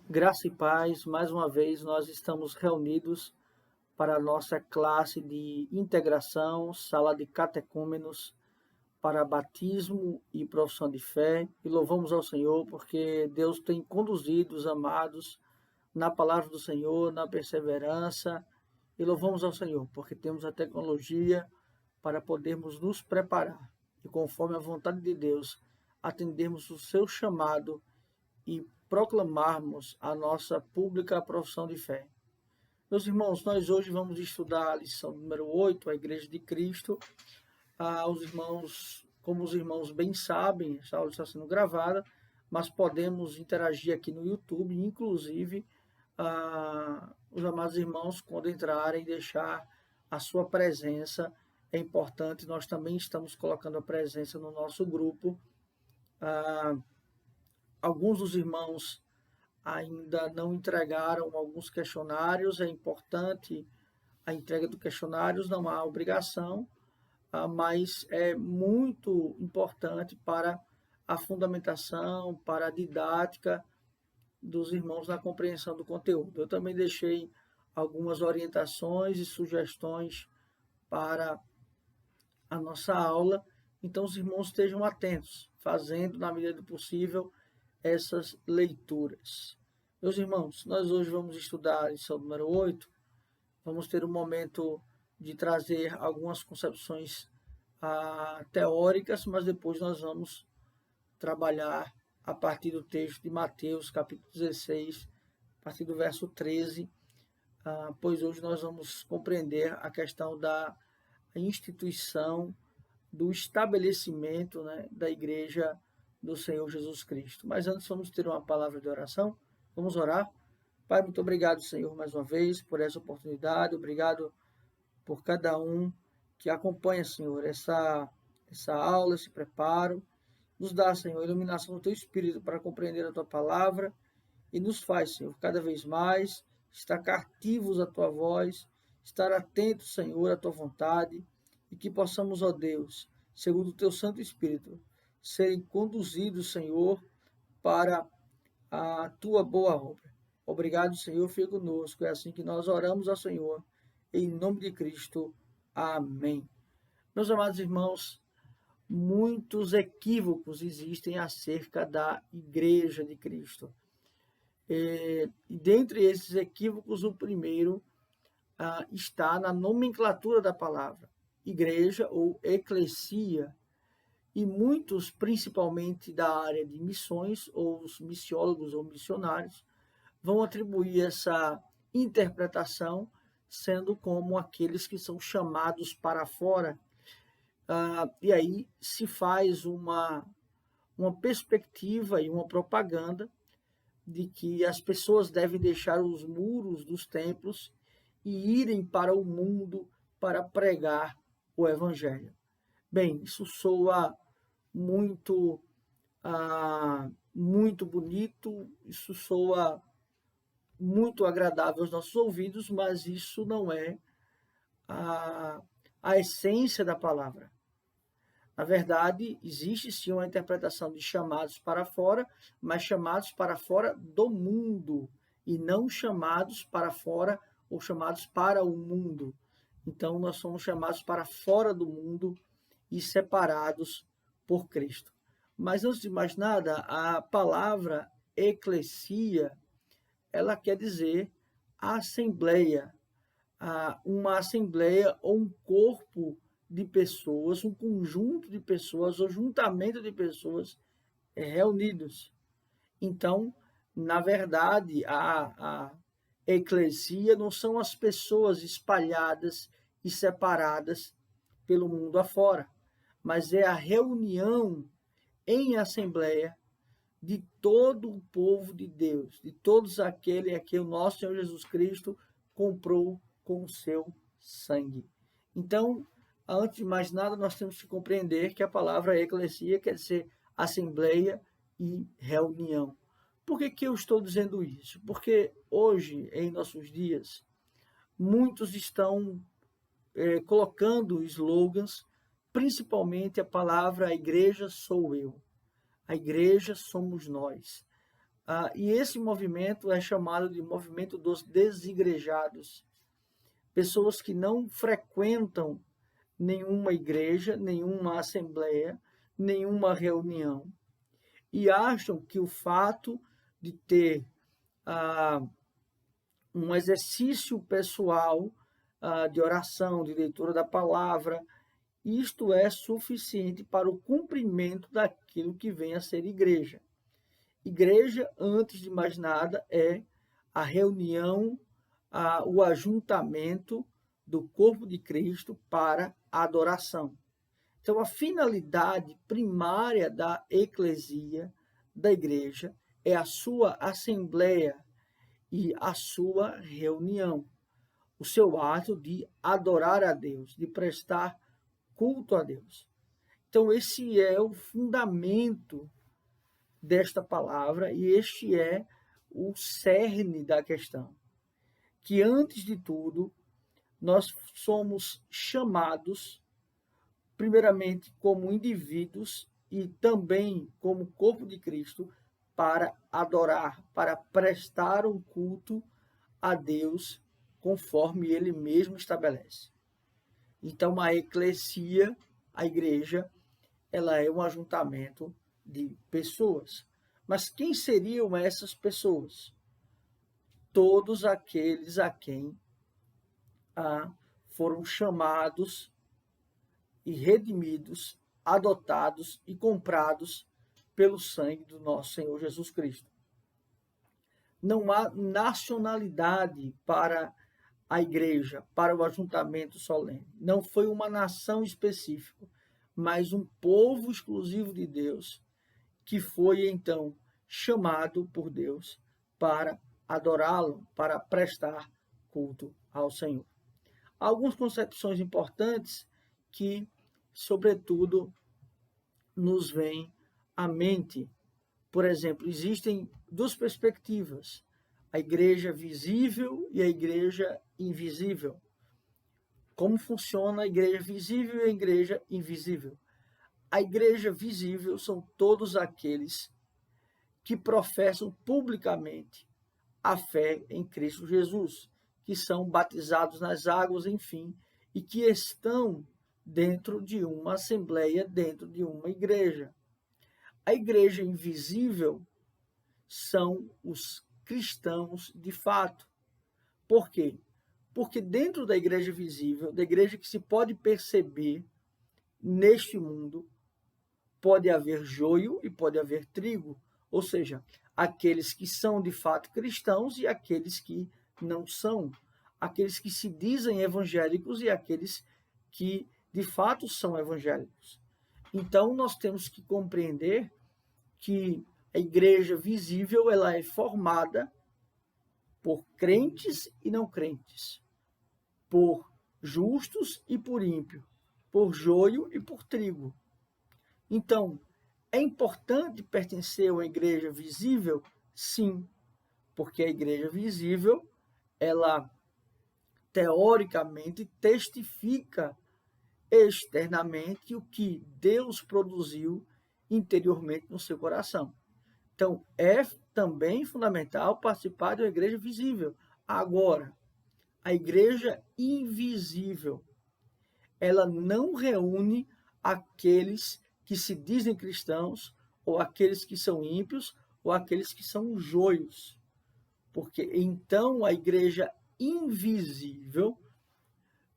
Graça e paz, mais uma vez nós estamos reunidos para a nossa classe de integração, sala de catecúmenos, para batismo e profissão de fé. E louvamos ao Senhor porque Deus tem conduzido os amados na palavra do Senhor, na perseverança. E louvamos ao Senhor porque temos a tecnologia para podermos nos preparar e, conforme a vontade de Deus, atendermos o seu chamado e proclamarmos a nossa pública profissão de fé. Meus irmãos, nós hoje vamos estudar a lição número 8, a Igreja de Cristo. Os irmãos, como os irmãos bem sabem, essa aula está sendo gravada, mas podemos interagir aqui no YouTube, inclusive os amados irmãos, quando entrarem, deixar a sua presença. É importante, nós também estamos colocando a presença no nosso grupo. Alguns dos irmãos ainda não entregaram alguns questionários, é importante a entrega dos questionários, não há obrigação, mas é muito importante para a fundamentação, para a didática dos irmãos na compreensão do conteúdo. Eu também deixei algumas orientações e sugestões para a nossa aula, então os irmãos estejam atentos, fazendo, na medida do possível, essas leituras. Meus irmãos, nós hoje vamos estudar a lição número 8, vamos ter um momento de trazer algumas concepções teóricas, mas depois nós vamos trabalhar a partir do texto de Mateus, capítulo 16, a partir do verso 13, pois hoje nós vamos compreender a questão da instituição, do estabelecimento, né, da Igreja do Senhor Jesus Cristo. Mas antes vamos ter uma palavra de oração. Vamos orar. Pai, muito obrigado, Senhor, mais uma vez, por essa oportunidade. Obrigado por cada um que acompanha, Senhor, essa aula, esse preparo. Nos dá, Senhor, a iluminação do Teu Espírito para compreender a Tua palavra e nos faz, Senhor, cada vez mais estar cativos à Tua voz, estar atentos, Senhor, à Tua vontade e que possamos, ó Deus, segundo o Teu Santo Espírito, serem conduzidos, Senhor, para a Tua boa obra. Obrigado, Senhor, fica conosco. É assim que nós oramos ao Senhor, em nome de Cristo. Amém. Meus amados irmãos, muitos equívocos existem acerca da Igreja de Cristo. E dentre esses equívocos, o primeiro está na nomenclatura da palavra, igreja ou eclesia. E muitos, principalmente da área de missões, ou os missiólogos ou missionários, vão atribuir essa interpretação sendo como aqueles que são chamados para fora. E aí se faz uma perspectiva e uma propaganda de que as pessoas devem deixar os muros dos templos e irem para o mundo para pregar o Evangelho. Bem, isso soa muito, muito bonito, isso soa muito agradável aos nossos ouvidos, mas isso não é a essência da palavra. Na verdade, existe sim uma interpretação de chamados para fora, mas chamados para fora do mundo, e não chamados para fora ou chamados para o mundo. Então, nós somos chamados para fora do mundo e separados por Cristo. Mas, antes de mais nada, a palavra eclesia, ela quer dizer assembleia, uma assembleia ou um corpo de pessoas, um conjunto de pessoas ou juntamento de pessoas reunidos. Então, na verdade, a eclesia não são as pessoas espalhadas e separadas pelo mundo afora, mas é a reunião em assembleia de todo o povo de Deus, de todos aqueles a que o nosso Senhor Jesus Cristo comprou com o seu sangue. Então, antes de mais nada, nós temos que compreender que a palavra eclesia quer dizer assembleia e reunião. Por que eu estou dizendo isso? Porque hoje, em nossos dias, muitos estão colocando slogans, principalmente a palavra "a igreja sou eu", a igreja somos nós. E esse movimento é chamado de movimento dos desigrejados. Pessoas que não frequentam nenhuma igreja, nenhuma assembleia, nenhuma reunião, e acham que o fato de ter um exercício pessoal de oração, de leitura da palavra, isto é suficiente para o cumprimento daquilo que vem a ser igreja. Igreja, antes de mais nada, é a reunião, o ajuntamento do corpo de Cristo para a adoração. Então, a finalidade primária da eclesia, da igreja, é a sua assembleia e a sua reunião, o seu ato de adorar a Deus, de prestar culto a Deus. Então, esse é o fundamento desta palavra e este é o cerne da questão. Que, antes de tudo, nós somos chamados, primeiramente, como indivíduos e também como corpo de Cristo, para adorar, para prestar um culto a Deus conforme Ele mesmo estabelece. Então, a eclesia, a igreja, ela é um ajuntamento de pessoas. Mas quem seriam essas pessoas? Todos aqueles a quem foram chamados e redimidos, adotados e comprados pelo sangue do nosso Senhor Jesus Cristo. Não há nacionalidade para a igreja, para o ajuntamento solene. Não foi uma nação específica, mas um povo exclusivo de Deus, que foi então chamado por Deus para adorá-lo, para prestar culto ao Senhor. Há algumas concepções importantes que, sobretudo, nos vêm à mente. Por exemplo, existem duas perspectivas: a igreja visível e a igreja invisível. Como funciona a igreja visível e a igreja invisível? A igreja visível são todos aqueles que professam publicamente a fé em Cristo Jesus, que são batizados nas águas, enfim, e que estão dentro de uma assembleia, dentro de uma igreja. A igreja invisível são os cristãos de fato. Por quê? Porque dentro da igreja visível, da igreja que se pode perceber neste mundo, pode haver joio e pode haver trigo, ou seja, aqueles que são de fato cristãos e aqueles que não são, aqueles que se dizem evangélicos e aqueles que de fato são evangélicos. Então, nós temos que compreender que a igreja visível ela é formada por crentes e não crentes, por justos e por ímpio, por joio e por trigo. Então, é importante pertencer a uma igreja visível? Sim, porque a igreja visível, ela teoricamente testifica externamente o que Deus produziu interiormente no seu coração. Então, é também fundamental participar de uma igreja visível. Agora, a igreja invisível, ela não reúne aqueles que se dizem cristãos, ou aqueles que são ímpios, ou aqueles que são joios. Porque então a igreja invisível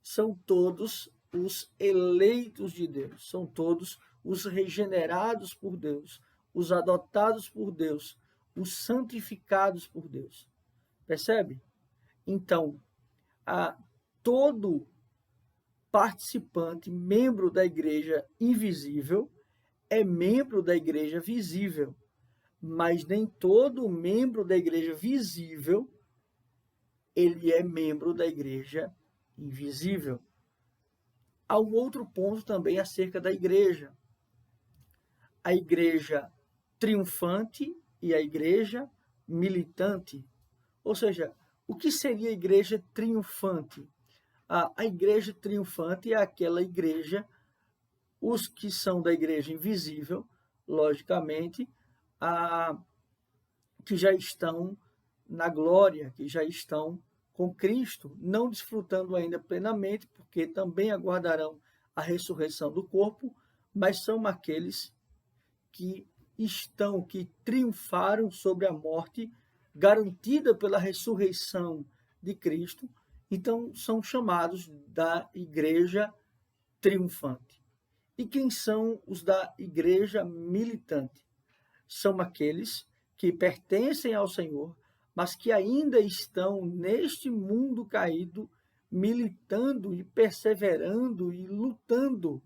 são todos os eleitos de Deus, são todos os regenerados por Deus, os adotados por Deus, os santificados por Deus. Percebe? Então, todo participante, membro da igreja invisível, é membro da igreja visível, mas nem todo membro da igreja visível ele é membro da igreja invisível. Há um outro ponto também acerca da igreja. A igreja triunfante e a igreja militante. Ou seja, o que seria a igreja triunfante? A igreja triunfante é aquela igreja, os que são da igreja invisível, logicamente, que já estão na glória, que já estão com Cristo, não desfrutando ainda plenamente, porque também aguardarão a ressurreição do corpo, mas são aqueles que que triunfaram sobre a morte, garantida pela ressurreição de Cristo, então são chamados da igreja triunfante. E quem são os da igreja militante? São aqueles que pertencem ao Senhor, mas que ainda estão neste mundo caído, militando e perseverando e lutando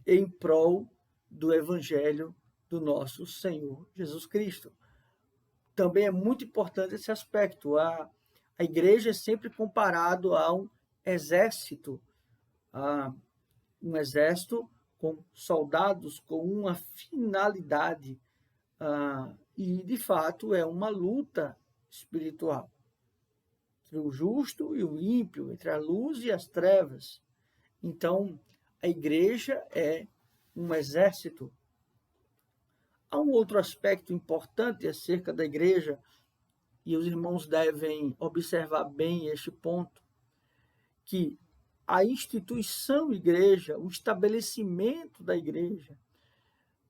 em prol do Evangelho do nosso Senhor Jesus Cristo. Também é muito importante esse aspecto. A igreja é sempre comparado a um exército, um exército com soldados com uma finalidade, e de fato é uma luta espiritual entre o justo e o ímpio, entre a luz e as trevas. Então, a igreja é um exército. Há um outro aspecto importante acerca da igreja, e os irmãos devem observar bem este ponto, que a instituição igreja, o estabelecimento da igreja,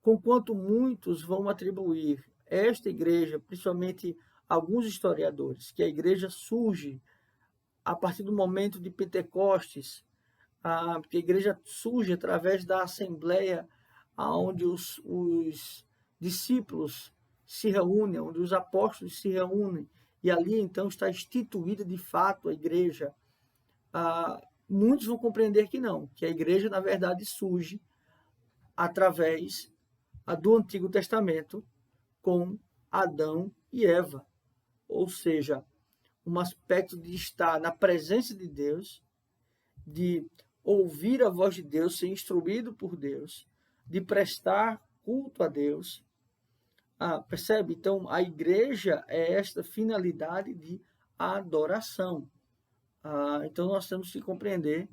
conquanto muitos vão atribuir esta igreja, principalmente alguns historiadores, que a igreja surge a partir do momento de Pentecostes, que a igreja surge através da assembleia onde os discípulos se reúnem, onde os apóstolos se reúnem, e ali então está instituída de fato a igreja. Muitos vão compreender que não, que a igreja na verdade surge através do Antigo Testamento com Adão e Eva, ou seja, um aspecto de estar na presença de Deus, de ouvir a voz de Deus, ser instruído por Deus, de prestar culto a Deus. Percebe? Então, a igreja é esta finalidade de adoração. Então, nós temos que compreender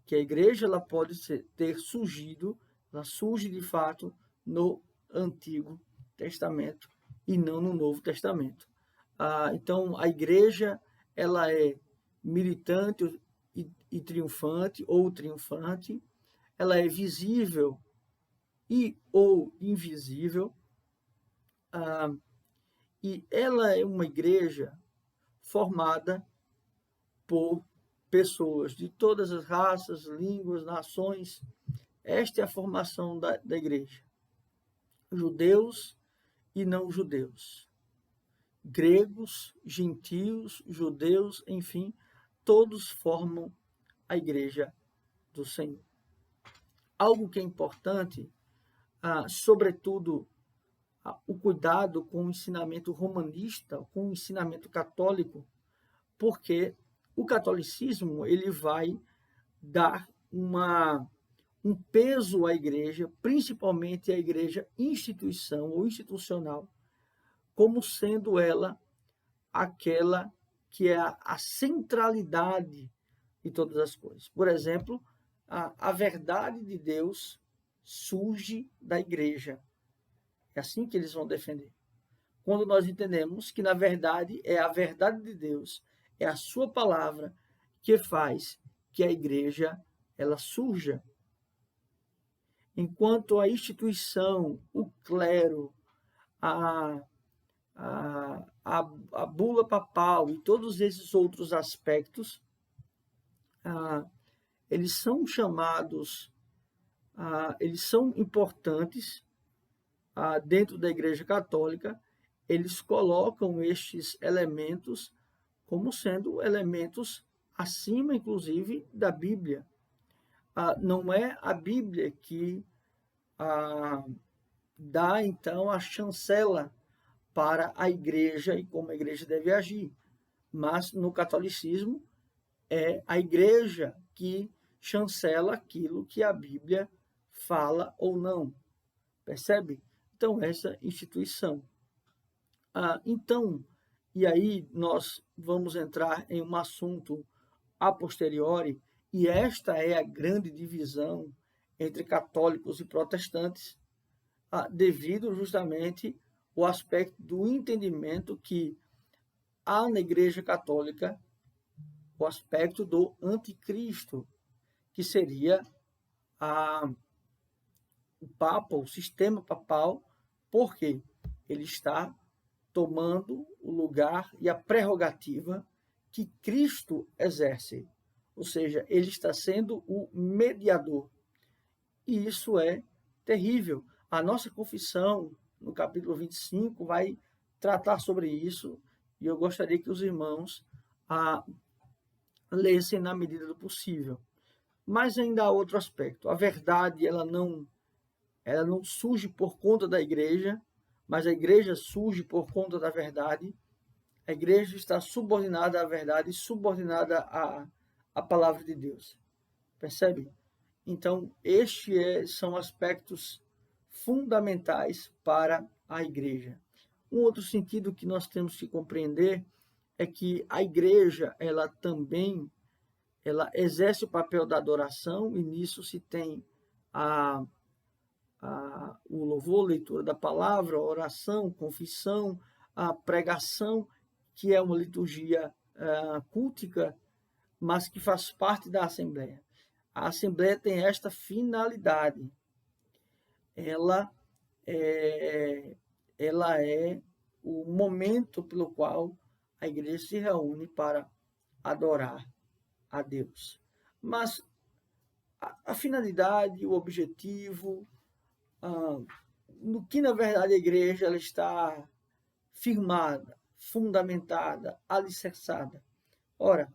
que a igreja ela pode ter surgido, ela surge de fato no Antigo Testamento e não no Novo Testamento. Então, a igreja ela é militante e triunfante, ou triunfante, ela é visível ou invisível, e ela é uma igreja formada por pessoas de todas as raças, línguas, nações. Esta é a formação da igreja. Judeus e não judeus. Gregos, gentios, judeus, enfim, todos formam a igreja do Senhor. Algo que é importante, sobretudo, o cuidado com o ensinamento romanista, com o ensinamento católico, porque o catolicismo ele vai dar um peso à igreja, principalmente à igreja instituição ou institucional, como sendo ela aquela que é a centralidade de todas as coisas. Por exemplo, a verdade de Deus surge da igreja. É assim que eles vão defender. Quando nós entendemos que, na verdade, é a verdade de Deus, é a sua palavra que faz que a igreja ela surja. Enquanto a instituição, o clero, a bula papal e todos esses outros aspectos, eles são chamados, eles são importantes dentro da Igreja Católica. Eles colocam estes elementos como sendo elementos acima, inclusive, da Bíblia. Não é a Bíblia que dá, então, a chancela para a igreja e como a igreja deve agir. Mas, no catolicismo, é a igreja que chancela aquilo que a Bíblia fala ou não. Percebe? Então, essa instituição. Então, e aí nós vamos entrar em um assunto a posteriori, e esta é a grande divisão entre católicos e protestantes, devido justamente o aspecto do entendimento que há na Igreja Católica o aspecto do anticristo, que seria o Papa, o sistema papal, porque ele está tomando o lugar e a prerrogativa que Cristo exerce. Ou seja, ele está sendo o mediador. E isso é terrível. A nossa confissão, no capítulo 25, vai tratar sobre isso, e eu gostaria que os irmãos lessem na medida do possível. Mas ainda há outro aspecto. A verdade, ela não surge por conta da igreja, mas a igreja surge por conta da verdade. A igreja está subordinada à verdade, subordinada à palavra de Deus. Percebe? Então, estes são aspectos fundamentais para a igreja. Um outro sentido que nós temos que compreender é que a igreja, ela também exerce o papel da adoração, e nisso se tem o louvor, leitura da palavra, a oração, confissão, a pregação, que é uma liturgia cultica, mas que faz parte da Assembleia. A Assembleia tem esta finalidade. Ela é o momento pelo qual a igreja se reúne para adorar a Deus. Mas a finalidade, o objetivo, no que na verdade a igreja ela está firmada, fundamentada, alicerçada. Ora,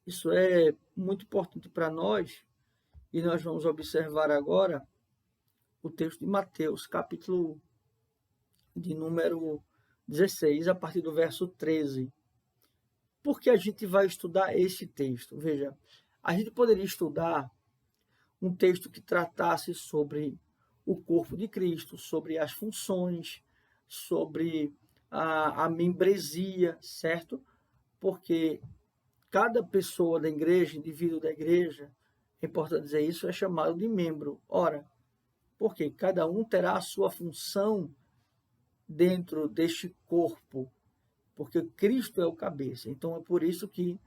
isso é muito importante para nós, e nós vamos observar agora o texto de Mateus, capítulo de número 16, a partir do verso 13. Por que a gente vai estudar esse texto? Veja, a gente poderia estudar um texto que tratasse sobre o corpo de Cristo, sobre as funções, sobre a membresia, certo? Porque cada pessoa da igreja, indivíduo da igreja, é importante dizer isso, é chamado de membro. Ora, porque cada um terá a sua função dentro deste corpo, porque Cristo é o cabeça. Então, é por isso que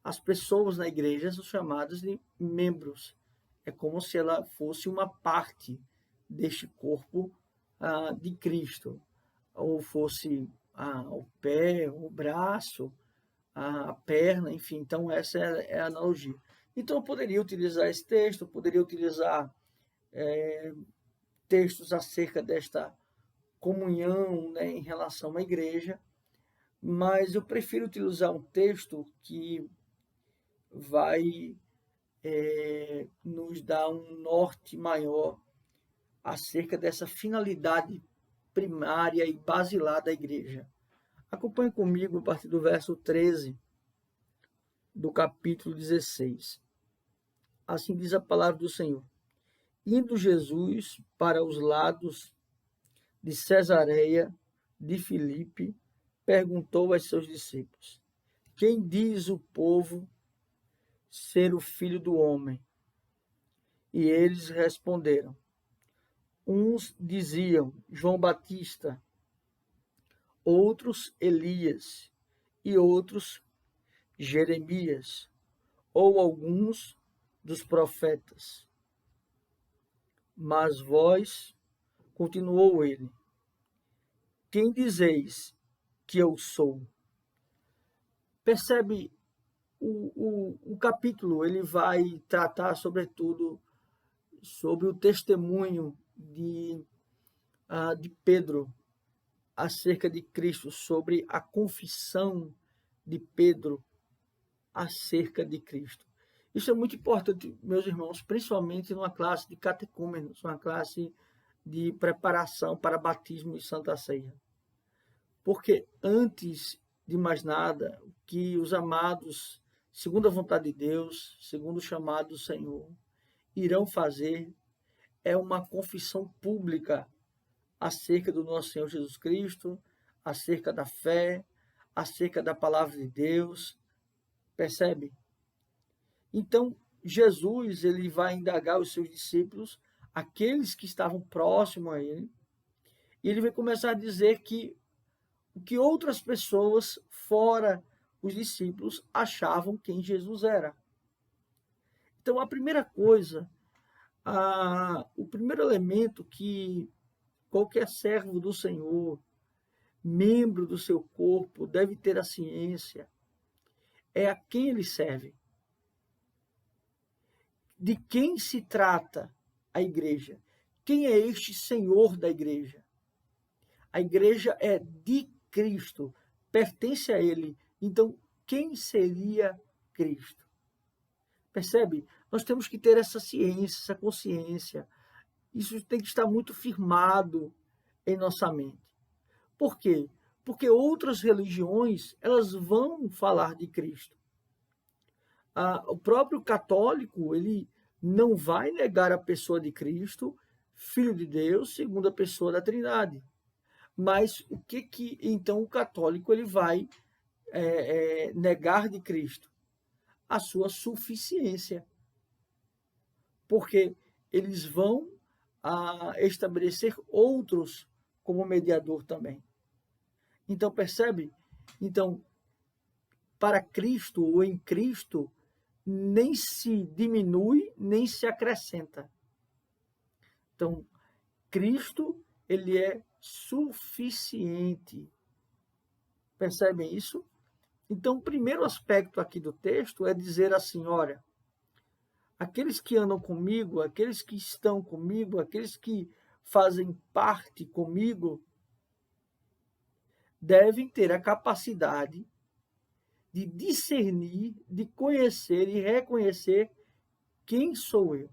as pessoas na igreja são chamadas de membros. É como se ela fosse uma parte deste corpo de Cristo, ou fosse o pé, o braço, a perna, enfim. Então, essa é a analogia. Então, eu poderia utilizar esse texto, poderia utilizar textos acerca desta comunhão, né, em relação à igreja, mas eu prefiro utilizar um texto que vai nos dar um norte maior acerca dessa finalidade primária e basilar da igreja. Acompanhe comigo a partir do verso 13 do capítulo 16. Assim diz a palavra do Senhor. Indo Jesus para os lados de Cesareia de Filipe, perguntou aos seus discípulos: quem diz o povo ser o Filho do Homem? E eles responderam: uns diziam João Batista, outros Elias, e outros Jeremias, ou alguns dos profetas. Mas vós, continuou ele, quem dizeis que eu sou? Percebe, o capítulo ele vai tratar, sobretudo, sobre o testemunho de Pedro acerca de Cristo, sobre a confissão de Pedro acerca de Cristo. Isso é muito importante, meus irmãos, principalmente numa classe de catecúmenos, uma classe de preparação para batismo e santa ceia. Porque antes de mais nada, o que os amados, segundo a vontade de Deus, segundo o chamado do Senhor, irão fazer é uma confissão pública acerca do nosso Senhor Jesus Cristo, acerca da fé, acerca da palavra de Deus. Percebe? Então, Jesus ele vai indagar os seus discípulos, aqueles que estavam próximos a ele, E ele vai começar a dizer que o que outras pessoas, fora os discípulos, achavam quem Jesus era. Então, a primeira coisa, o primeiro elemento que qualquer servo do Senhor, membro do seu corpo, deve ter a ciência é a quem ele serve. De quem se trata a igreja? Quem é este Senhor da igreja? A igreja é de Cristo, pertence a Ele. Então, quem seria Cristo? Percebe? Nós temos que ter essa ciência, essa consciência. Isso tem que estar muito firmado em nossa mente. Por quê? Porque outras religiões, elas vão falar de Cristo. O próprio católico, ele não vai negar a pessoa de Cristo, Filho de Deus, segunda pessoa da Trindade. Mas o que então o católico ele vai negar de Cristo? A sua suficiência. Porque eles vão estabelecer outros como mediador também. Então, percebe? Então, para Cristo ou em Cristo, nem se diminui, nem se acrescenta. Então, Cristo, ele é suficiente. Percebem isso? Então, o primeiro aspecto aqui do texto é dizer assim, olha, aqueles que andam comigo, aqueles que estão comigo, aqueles que fazem parte comigo, devem ter a capacidade de discernir, de conhecer e reconhecer quem sou eu.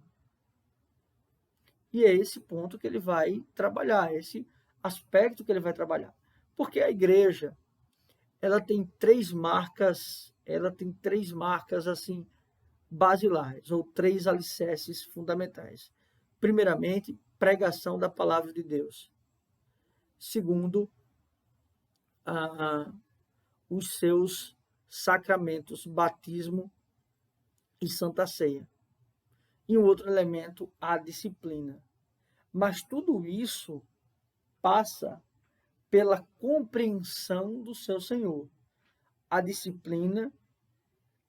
E é esse ponto que ele vai trabalhar, esse aspecto que ele vai trabalhar. Porque a igreja, ela tem três marcas assim basilares, ou três alicerces fundamentais. Primeiramente, pregação da palavra de Deus. Segundo, os seus sacramentos, batismo e santa ceia. E um outro elemento, a disciplina. Mas tudo isso passa pela compreensão do seu Senhor. A disciplina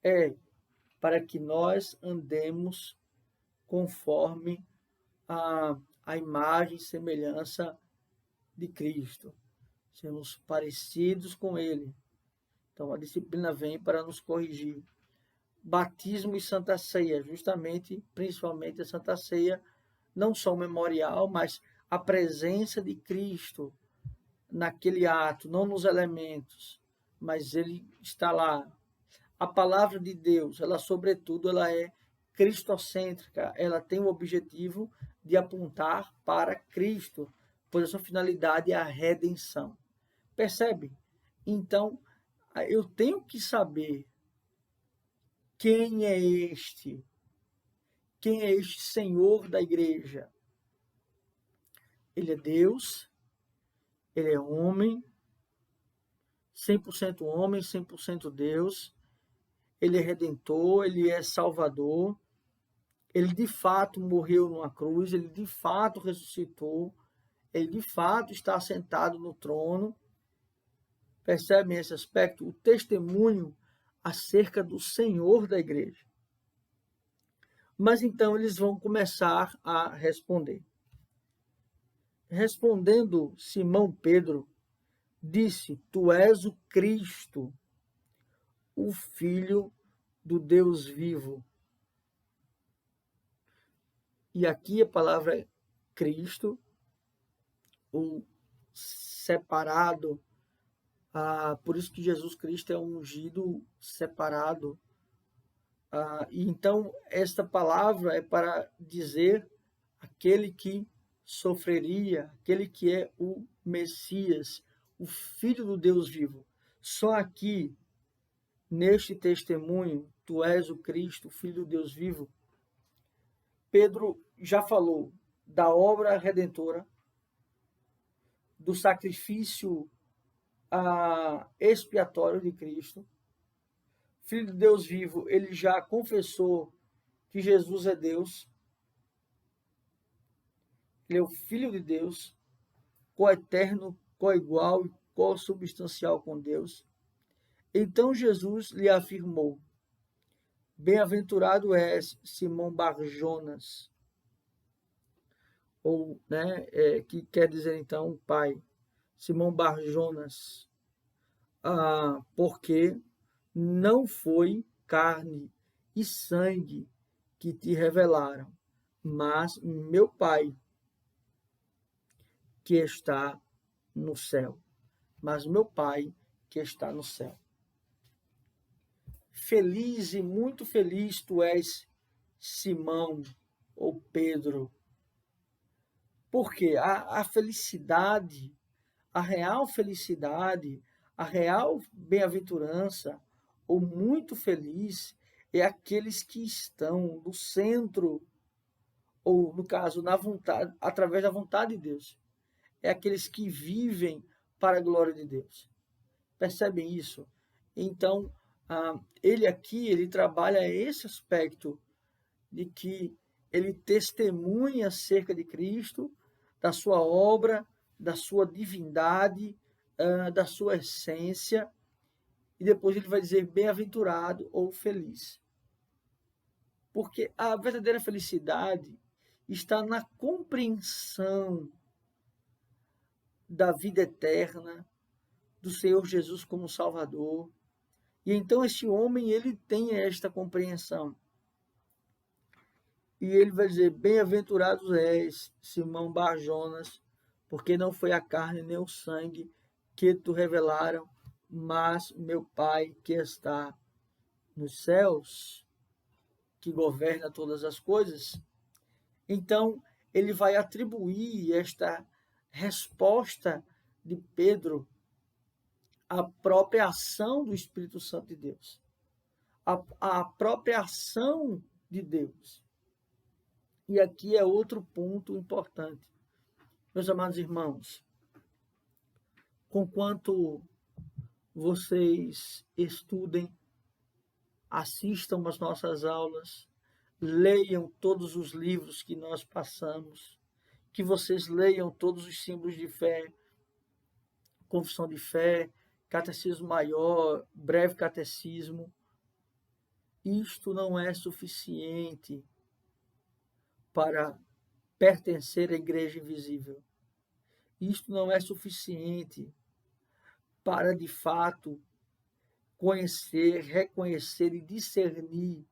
é para que nós andemos conforme a imagem e semelhança de Cristo. Sermos parecidos com Ele. Então, a disciplina vem para nos corrigir. Batismo e Santa Ceia, justamente, principalmente a Santa Ceia, não só o memorial, mas a presença de Cristo naquele ato, não nos elementos, mas Ele está lá. A palavra de Deus, ela sobretudo, ela é cristocêntrica, ela tem o objetivo de apontar para Cristo, pois a sua finalidade é a redenção. Percebe? Então, eu tenho que saber quem é este? Quem é este Senhor da igreja? Ele é Deus, ele é homem, 100% homem, 100% Deus, ele é redentor, ele é salvador, ele de fato morreu numa cruz, ele de fato ressuscitou, ele de fato está sentado no trono. Percebem esse aspecto? O testemunho acerca do Senhor da igreja. Mas então eles vão começar a responder. Respondendo Simão Pedro, disse: Tu és o Cristo, o Filho do Deus vivo. E aqui a palavra Cristo, o separado, por isso que Jesus Cristo é um ungido separado. E então, esta palavra é para dizer aquele que sofreria, aquele que é o Messias, o Filho do Deus vivo. Só aqui, neste testemunho, tu és o Cristo, o Filho do Deus vivo, Pedro já falou da obra redentora, do sacrifício expiatório de Cristo. Filho de Deus vivo, ele já confessou que Jesus é Deus. Ele é o Filho de Deus, coeterno, coigual e consubstancial com Deus. Então Jesus lhe afirmou: Bem-aventurado és, Simão Barjonas, ou, né, que quer dizer então pai, Simão Barjonas, porque não foi carne e sangue que te revelaram, mas meu Pai que está no céu. Mas meu Pai que está no céu. Feliz e muito feliz tu és, Simão ou Pedro, porque a felicidade, a real felicidade, a real bem-aventurança, ou muito feliz, é aqueles que estão no centro, ou no caso, na vontade, através da vontade de Deus. É aqueles que vivem para a glória de Deus. Percebem isso? Então, ele aqui, ele trabalha esse aspecto de que ele testemunha acerca de Cristo, da sua obra, da sua divindade, da sua essência, e depois ele vai dizer bem-aventurado ou feliz. Porque a verdadeira felicidade está na compreensão da vida eterna, do Senhor Jesus como Salvador. E então esse homem, ele tem esta compreensão. E ele vai dizer, bem-aventurado és, Simão Barjonas, porque não foi a carne nem o sangue que te revelaram, mas meu Pai que está nos céus, que governa todas as coisas. Então, ele vai atribuir esta resposta de Pedro à própria ação do Espírito Santo de Deus, à própria ação de Deus. E aqui é outro ponto importante. Meus amados irmãos, conquanto vocês estudem, assistam às nossas aulas, leiam todos os livros que nós passamos, que vocês leiam todos os símbolos de fé, confissão de fé, catecismo maior, breve catecismo. Isto não é suficiente para pertencer à igreja invisível. Isto não é suficiente para, de fato, conhecer, reconhecer e discernir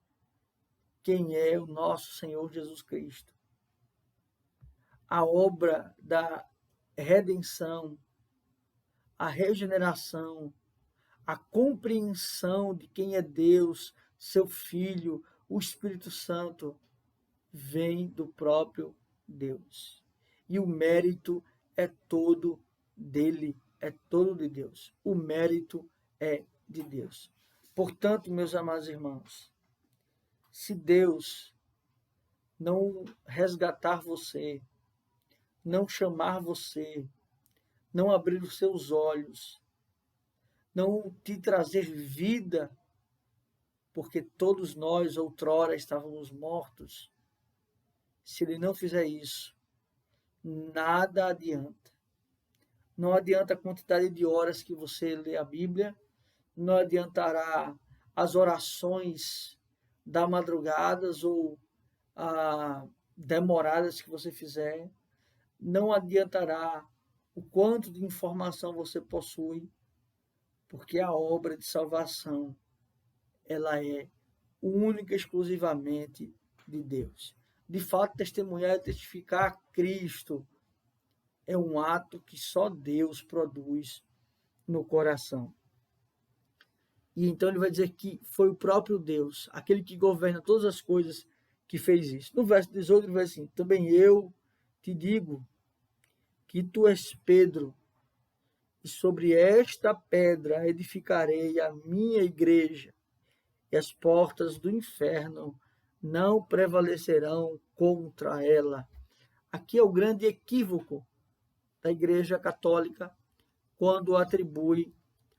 quem é o nosso Senhor Jesus Cristo. A obra da redenção, a regeneração, a compreensão de quem é Deus, seu Filho, o Espírito Santo, vem do próprio Deus. E o mérito é todo dele, é todo de Deus. O mérito é de Deus. Portanto, meus amados irmãos, se Deus não resgatar você, não chamar você, não abrir os seus olhos, não te trazer vida, porque todos nós outrora estávamos mortos, se ele não fizer isso, nada adianta. Não adianta a quantidade de horas que você lê a Bíblia, não adiantará as orações da madrugadas ou demoradas que você fizer, não adiantará o quanto de informação você possui, porque a obra de salvação, ela é única e exclusivamente de Deus. De fato, testemunhar e testificar a Cristo é um ato que só Deus produz no coração. E então ele vai dizer que foi o próprio Deus, aquele que governa todas as coisas, que fez isso. No verso 18 ele vai assim, também eu te digo que tu és Pedro, e sobre esta pedra edificarei a minha igreja, e as portas do inferno não prevalecerão contra ela. Aqui é o grande equívoco da Igreja Católica quando atribui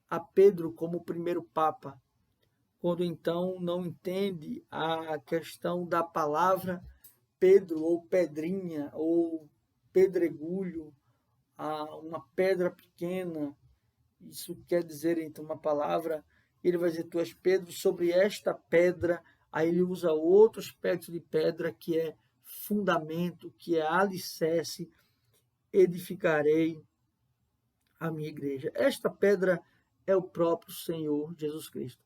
a Pedro como o primeiro Papa, quando então não entende a questão da palavra Pedro ou pedrinha ou pedregulho, uma pedra pequena, isso quer dizer, então, uma palavra, ele vai dizer, tu és Pedro, sobre esta pedra, aí ele usa outro aspecto de pedra, que é fundamento, que é alicerce, edificarei a minha igreja. Esta pedra é o próprio Senhor Jesus Cristo.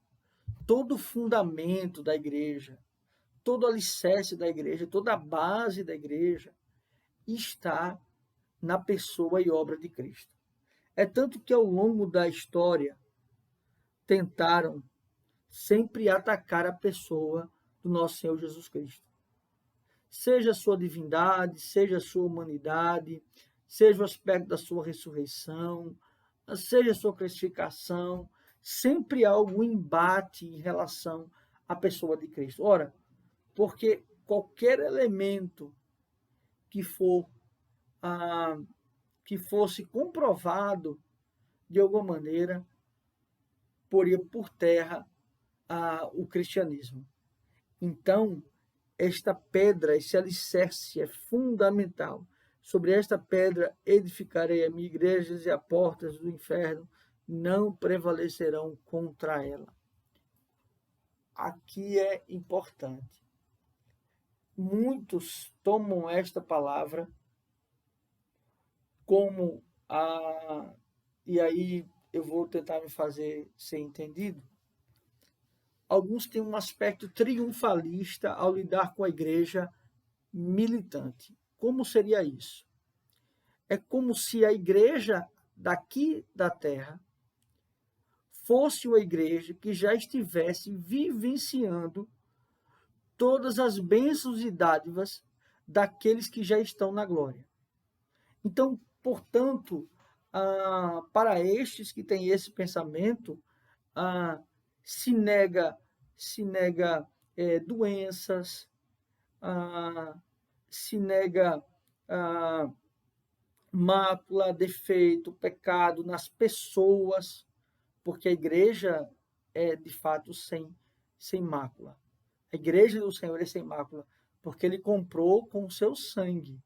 Todo o fundamento da igreja, todo o alicerce da igreja, toda a base da igreja está na pessoa e obra de Cristo. É tanto que ao longo da história tentaram sempre atacar a pessoa do nosso Senhor Jesus Cristo. Seja a sua divindade, seja a sua humanidade, seja o aspecto da sua ressurreição, seja a sua crucificação, sempre há algum embate em relação à pessoa de Cristo. Ora, porque qualquer elemento que que fosse comprovado de alguma maneira poria por terra o cristianismo. Então, esta pedra, esse alicerce é fundamental. Sobre esta pedra edificarei a minha igreja e as portas do inferno não prevalecerão contra ela. Aqui é importante. Muitos tomam esta palavra como e aí eu vou tentar me fazer ser entendido. Alguns têm um aspecto triunfalista ao lidar com a igreja militante. Como seria isso? É como se a igreja daqui da terra fosse uma igreja que já estivesse vivenciando todas as bênçãos e dádivas daqueles que já estão na glória. Então, portanto, para estes que têm esse pensamento, se nega doenças, se nega mácula, defeito, pecado nas pessoas, porque a igreja é de fato sem mácula. A igreja do Senhor é sem mácula, porque ele comprou com o seu sangue.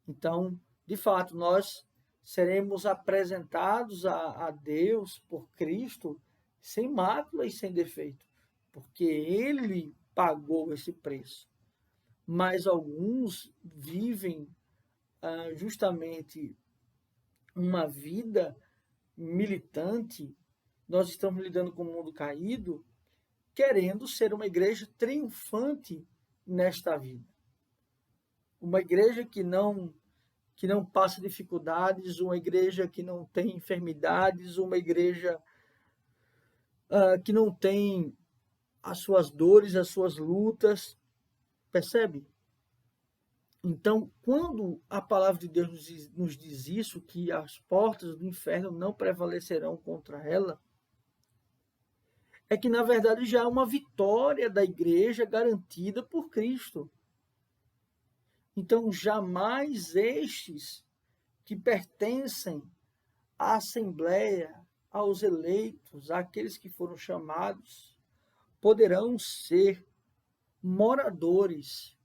Então, de fato, nós seremos apresentados a Deus por Cristo sem mácula e sem defeito, porque ele pagou esse preço. Mas alguns vivem justamente uma vida militante. Nós estamos lidando com o mundo caído, querendo ser uma igreja triunfante nesta vida. Uma igreja que não passa dificuldades, uma igreja que não tem enfermidades, uma igreja que não tem as suas dores, as suas lutas. Percebe? Então, quando a palavra de Deus nos diz isso, que as portas do inferno não prevalecerão contra ela, é que, na verdade, já há uma vitória da igreja garantida por Cristo. Então, jamais estes que pertencem à Assembleia, aos eleitos, àqueles que foram chamados, poderão ser moradores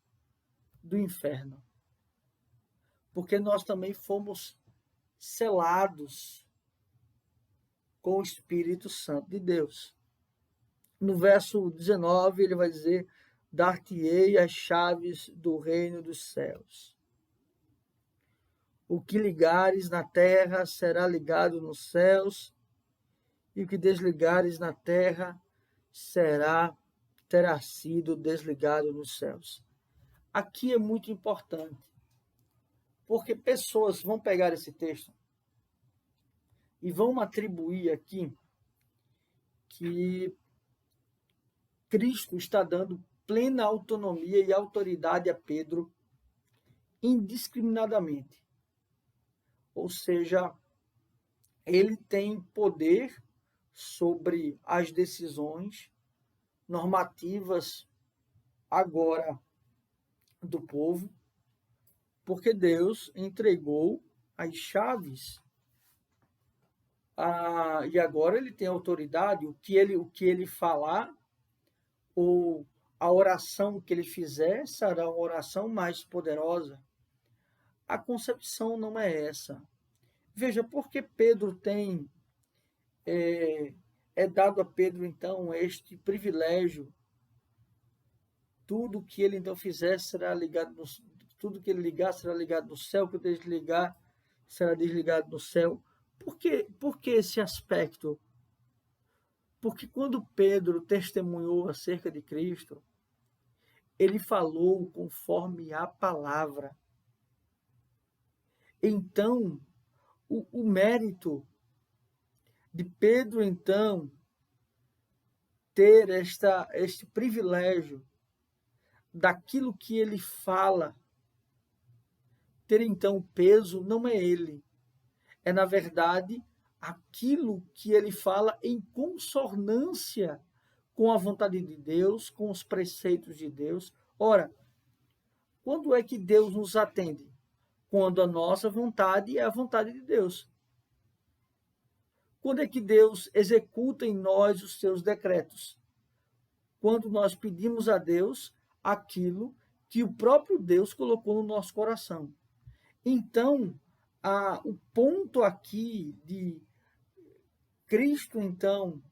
do inferno. Porque nós também fomos selados com o Espírito Santo de Deus. No verso 19, ele vai dizer: dar-te-ei as chaves do reino dos céus. O que ligares na terra será ligado nos céus, e o que desligares na terra terá sido desligado nos céus. Aqui é muito importante, porque pessoas vão pegar esse texto e vão atribuir aqui que Cristo está dando plena autonomia e autoridade a Pedro indiscriminadamente. Ou seja, ele tem poder sobre as decisões normativas agora do povo, porque Deus entregou as chaves e agora ele tem autoridade. O que ele falar, ou a oração que ele fizer, será uma oração mais poderosa. A concepção não é essa. Veja, porque Pedro tem, é dado a Pedro, então, este privilégio. Tudo que ele, então, fizer será ligado no, tudo que ele ligar será ligado no céu, que ele desligar será desligado no céu. Por que esse aspecto? Porque quando Pedro testemunhou acerca de Cristo, ele falou conforme a palavra. Então, o mérito de Pedro, então, ter este privilégio daquilo que ele fala, ter então o peso, não é ele. É, na verdade, aquilo que ele fala em consonância com a vontade de Deus, com os preceitos de Deus. Ora, quando é que Deus nos atende? Quando a nossa vontade é a vontade de Deus. Quando é que Deus executa em nós os seus decretos? Quando nós pedimos a Deus aquilo que o próprio Deus colocou no nosso coração. Então, o ponto aqui de Cristo, então,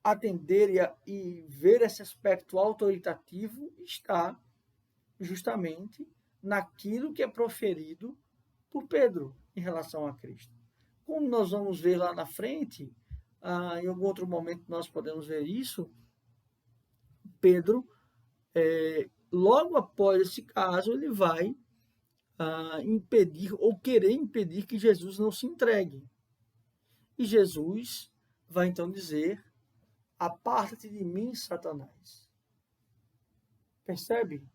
atender e ver esse aspecto autoritativo está justamente naquilo que é proferido por Pedro em relação a Cristo. Como nós vamos ver lá na frente, em algum outro momento nós podemos ver isso, Pedro, logo após esse caso, ele vai impedir ou querer impedir que Jesus não se entregue. E Jesus vai então dizer: aparta-te de mim, Satanás. Percebe?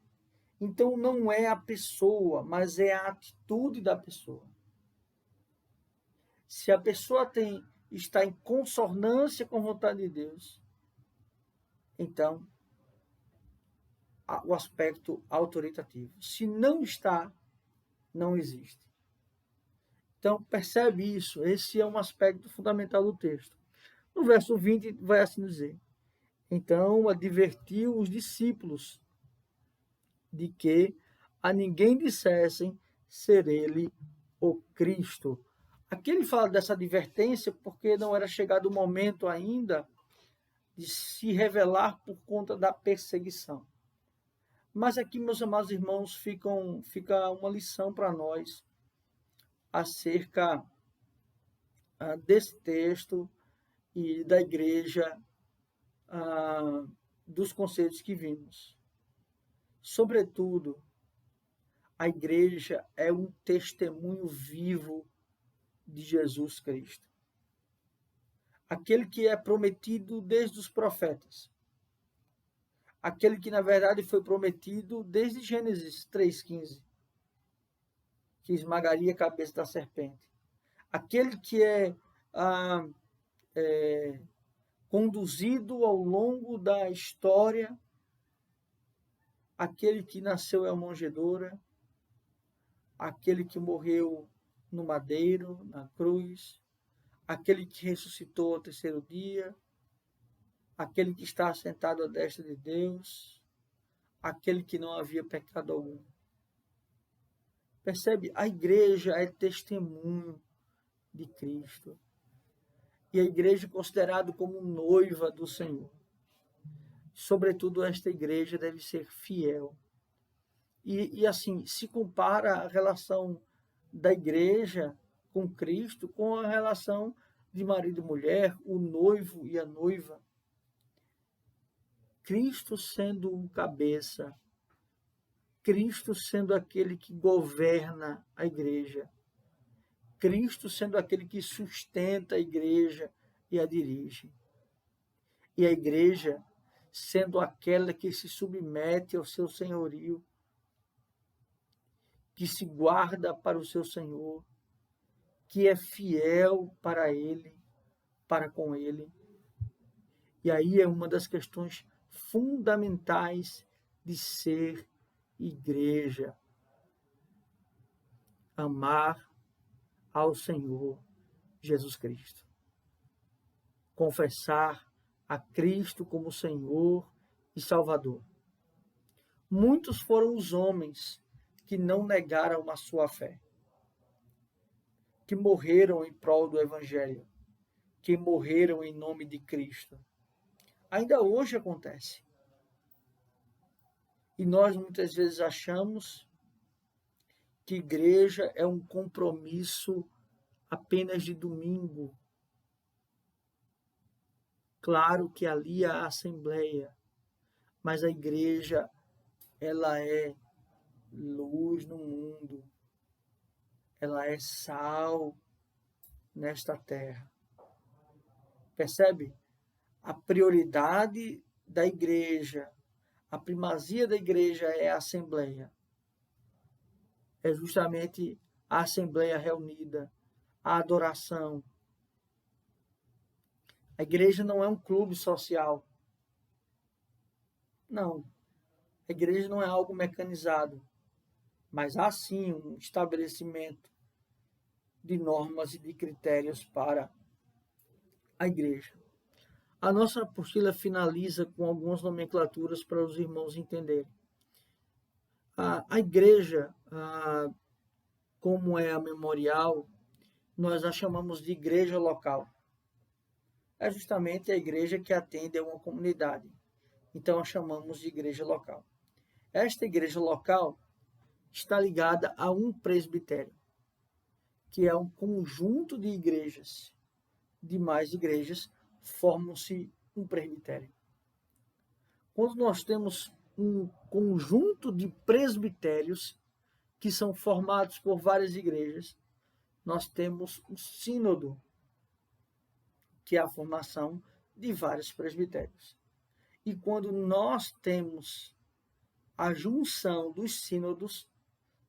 Então não é a pessoa, mas é a atitude da pessoa. Se a pessoa está em consonância com a vontade de Deus, então o aspecto autoritativo. Se não está, não existe. Então percebe isso, esse é um aspecto fundamental do texto. No verso 20 vai assim dizer: então advertiu os discípulos de que a ninguém dissessem ser ele o Cristo. Aqui ele fala dessa advertência porque não era chegado o momento ainda de se revelar por conta da perseguição. Mas aqui, meus amados irmãos, fica uma lição para nós acerca desse texto e da igreja, dos conceitos que vimos. Sobretudo, a igreja é um testemunho vivo de Jesus Cristo. Aquele que é prometido desde os profetas. Aquele que, na verdade, foi prometido desde Gênesis 3,15, que esmagaria a cabeça da serpente. Aquele que é conduzido ao longo da história, aquele que nasceu em uma manjedoura, aquele que morreu no madeiro, na cruz, aquele que ressuscitou ao terceiro dia, aquele que está sentado à destra de Deus, aquele que não havia pecado algum. Percebe? A igreja é testemunho de Cristo. E a igreja é considerada como noiva do Senhor. Sobretudo, esta igreja deve ser fiel. E assim, se compara a relação da igreja com Cristo com a relação de marido e mulher, o noivo e a noiva. Cristo sendo o cabeça, Cristo sendo aquele que governa a igreja, Cristo sendo aquele que sustenta a igreja e a dirige. E a igreja sendo aquela que se submete ao seu senhorio, que se guarda para o seu Senhor, que é fiel para ele, para com ele. E aí é uma das questões fundamentais de ser igreja. Amar ao Senhor Jesus Cristo. Confessar a Cristo como Senhor e Salvador. Muitos foram os homens que não negaram a sua fé. que morreram em prol do Evangelho, que morreram em nome de Cristo. Ainda hoje acontece. E nós muitas vezes achamos que igreja é um compromisso apenas de domingo. Claro que ali há a assembleia, mas a igreja, ela é luz no mundo, ela é sal nesta terra. Percebe? A prioridade da igreja, a primazia da igreja é a assembleia. É justamente a assembleia reunida, a adoração. A igreja não é um clube social. Não. A igreja não é algo mecanizado, mas há sim um estabelecimento de normas e de critérios para a igreja. A nossa apostila finaliza com algumas nomenclaturas para os irmãos entenderem. A igreja, como é a memorial, nós a chamamos de igreja local. É justamente a igreja que atende a uma comunidade. Então, a chamamos de igreja local. Esta igreja local está ligada a um presbitério, que é um conjunto de igrejas. Demais igrejas formam-se um presbitério. Quando nós temos um conjunto de presbitérios que são formados por várias igrejas, nós temos um sínodo, que é a formação de vários presbitérios. E quando nós temos a junção dos sínodos,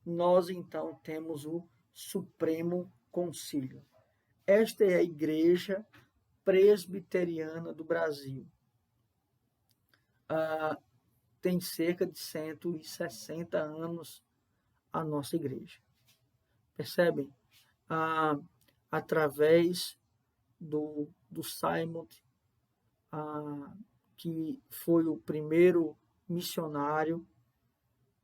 nós então temos o Supremo Concílio. Esta é a Igreja Presbiteriana do Brasil. Tem cerca de 160 anos a nossa igreja. Percebem? Através do Simon, que foi o primeiro missionário,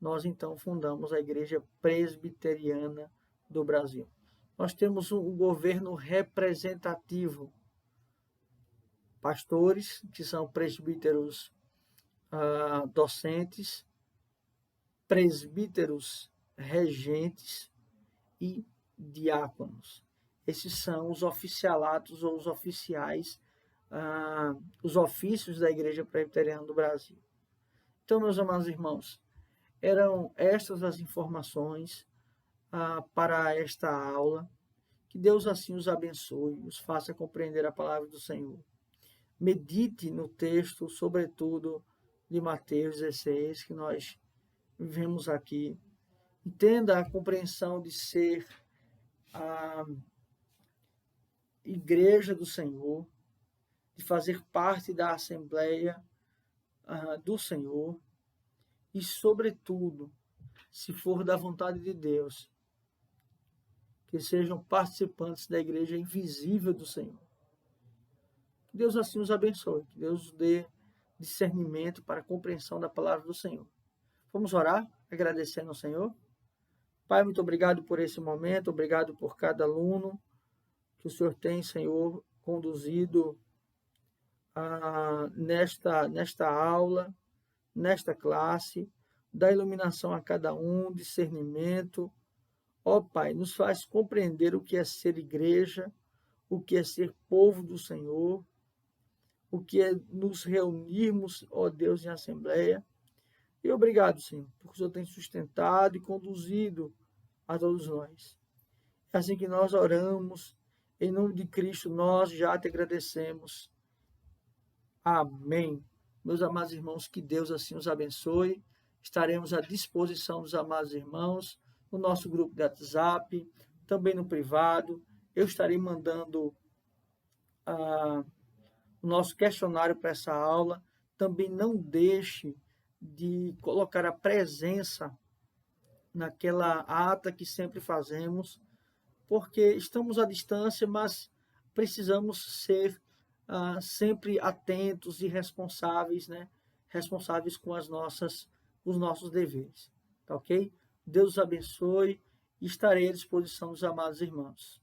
nós então fundamos a Igreja Presbiteriana do Brasil. Nós temos um governo representativo, pastores, que são presbíteros docentes, presbíteros regentes e diáconos. Esses são os oficialatos ou os oficiais, os ofícios da Igreja Presbiteriana do Brasil. Então, meus amados irmãos, eram estas as informações para esta aula. Que Deus assim os abençoe, os faça compreender a palavra do Senhor. Medite no texto, sobretudo de Mateus 16, que nós vemos aqui. Entenda a compreensão de ser a igreja do Senhor, de fazer parte da Assembleia do Senhor e, sobretudo, se for da vontade de Deus, que sejam participantes da igreja invisível do Senhor. Que Deus assim os abençoe, que Deus os dê discernimento para a compreensão da palavra do Senhor. Vamos orar, agradecendo ao Senhor. Pai, muito obrigado por esse momento, obrigado por cada aluno que o Senhor tem, Senhor, conduzido nesta aula, nesta classe, dá iluminação a cada um, discernimento. Ó Pai, nos faz compreender o que é ser igreja, o que é ser povo do Senhor, o que é nos reunirmos, ó Deus, em assembleia. E obrigado, Senhor, porque o Senhor tem sustentado e conduzido a todos nós. É assim que nós oramos, em nome de Cristo, nós já te agradecemos. Amém. Meus amados irmãos, que Deus assim os abençoe. Estaremos à disposição dos amados irmãos no nosso grupo de WhatsApp, também no privado. Eu estarei mandando o nosso questionário para essa aula. Também não deixe de colocar a presença naquela ata que sempre fazemos, porque estamos à distância, mas precisamos ser sempre atentos e responsáveis, né? Responsáveis com os nossos deveres, tá ok? Deus os abençoe e estarei à disposição dos amados irmãos.